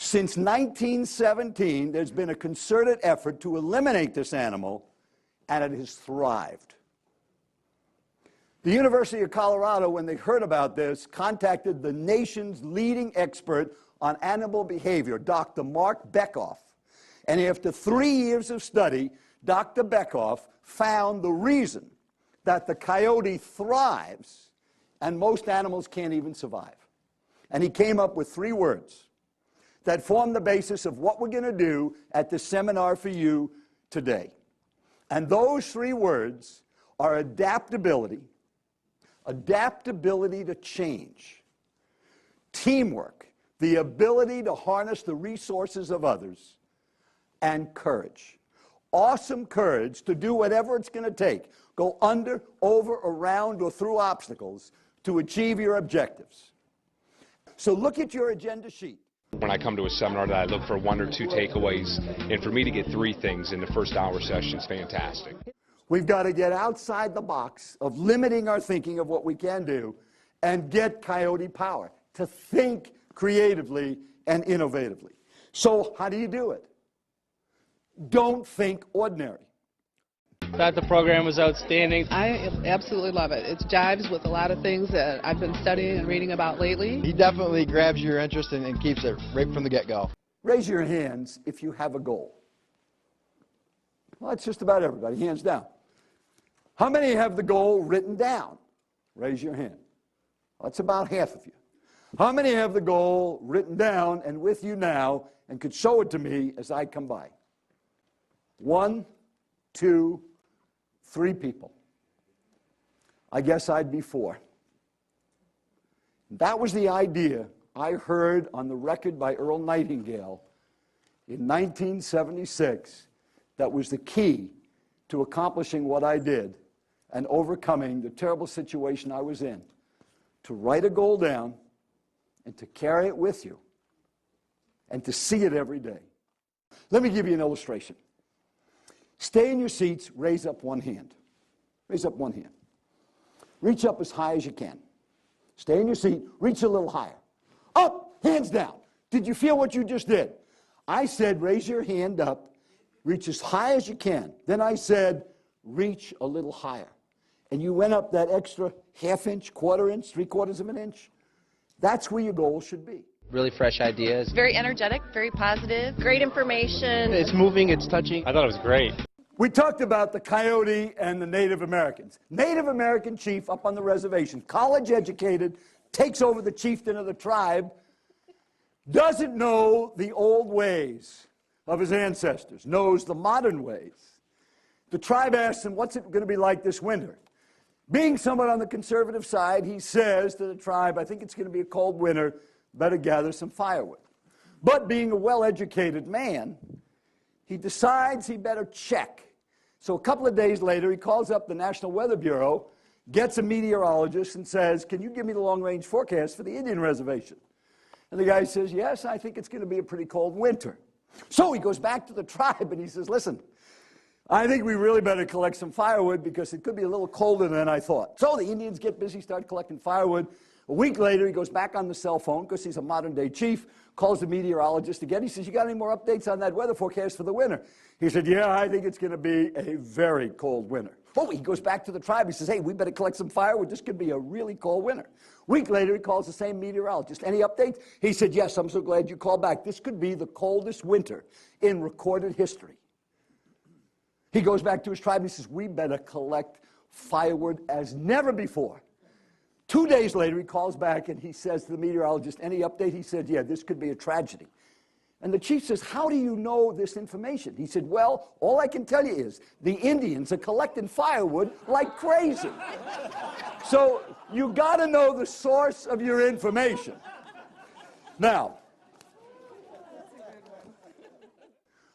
Since 1917, there's been a concerted effort to eliminate this animal, and it has thrived. The University of Colorado, when they heard about this, contacted the nation's leading expert on animal behavior, Dr. Mark Bekoff. And after 3 years of study, Dr. Bekoff found the reason that the coyote thrives and most animals can't even survive. And he came up with 3 words that form the basis of what we're going to do at the seminar for you today. And those 3 words are adaptability, adaptability to change, teamwork, the ability to harness the resources of others, and courage. Awesome courage to do whatever it's going to take, go under, over, around, or through obstacles to achieve your objectives. So look at your agenda sheet. When I come to a seminar, that I look for 1 or 2 takeaways, and for me to get 3 things in the first hour session is fantastic. We've got to get outside the box of limiting our thinking of what we can do and get coyote power to think creatively and innovatively. So how do you do it? Don't think ordinary. Thought the program was outstanding. I absolutely love it. It jives with a lot of things that I've been studying and reading about lately. He definitely grabs your interest and keeps it right from the get-go. Raise your hands if you have a goal. Well, that's just about everybody. Hands down. How many have the goal written down? Raise your hand. Well, that's about half of you. How many have the goal written down and with you now and could show it to me as I come by? 1, 2, 3 people. I guess I'd be 4. That was the idea I heard on the record by Earl Nightingale in 1976 that was the key to accomplishing what I did and overcoming the terrible situation I was in. To write a goal down and to carry it with you and to see it every day. Let me give you an illustration. Stay in your seats, raise up one hand. Raise up one hand. Reach up as high as you can. Stay in your seat, reach a little higher. Up, hands down. Did you feel what you just did? I said, raise your hand up, reach as high as you can. Then I said, reach a little higher. And you went up that extra ½ inch, ¼ inch, ¾ of an inch. That's where your goal should be. Really fresh ideas. Very energetic, very positive, great information. It's moving, it's touching. I thought it was great. We talked about the coyote and the Native Americans. Native American chief up on the reservation, college educated, takes over the chieftain of the tribe, doesn't know the old ways of his ancestors, knows the modern ways. The tribe asks him, what's it going to be like this winter? Being somewhat on the conservative side, he says to the tribe, I think it's going to be a cold winter, better gather some firewood. But being a well-educated man, he decides he better check. So a couple of days later, he calls up the National Weather Bureau, gets a meteorologist, and says, can you give me the long-range forecast for the Indian reservation? And the guy says, yes, I think it's going to be a pretty cold winter. So he goes back to the tribe and he says, listen, I think we really better collect some firewood because it could be a little colder than I thought. So the Indians get busy, start collecting firewood. A week later, he goes back on the cell phone because he's a modern-day chief, calls the meteorologist again. He says, you got any more updates on that weather forecast for the winter? He said, yeah, I think it's going to be a very cold winter. Oh, he goes back to the tribe. He says, hey, we better collect some firewood. This could be a really cold winter. Week later, he calls the same meteorologist. Any updates? He said, yes, I'm so glad you called back. This could be the coldest winter in recorded history. He goes back to his tribe and he says, we better collect firewood as never before. 2 days later, he calls back and he says to the meteorologist, any update? He said, yeah, this could be a tragedy. And the chief says, how do you know this information? He said, well, all I can tell you is the Indians are collecting firewood like crazy. So you got to know the source of your information. Now,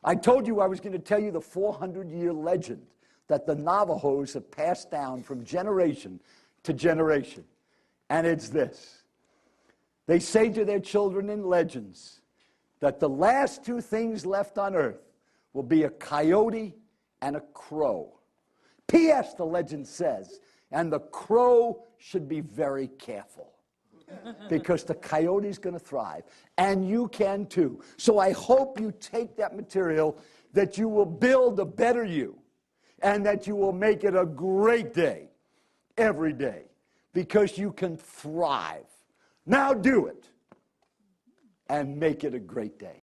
I told you I was going to tell you the 400-year legend that the Navajos have passed down from generation to generation. And it's this. They say to their children in legends that the last 2 things left on earth will be a coyote and a crow. P.S., the legend says, and the crow should be very careful. because the Coyote's going to thrive, and you can too. So I hope you take that material, that you will build a better you, and that you will make it a great day every day, because you can thrive. Now do it and make it a great day.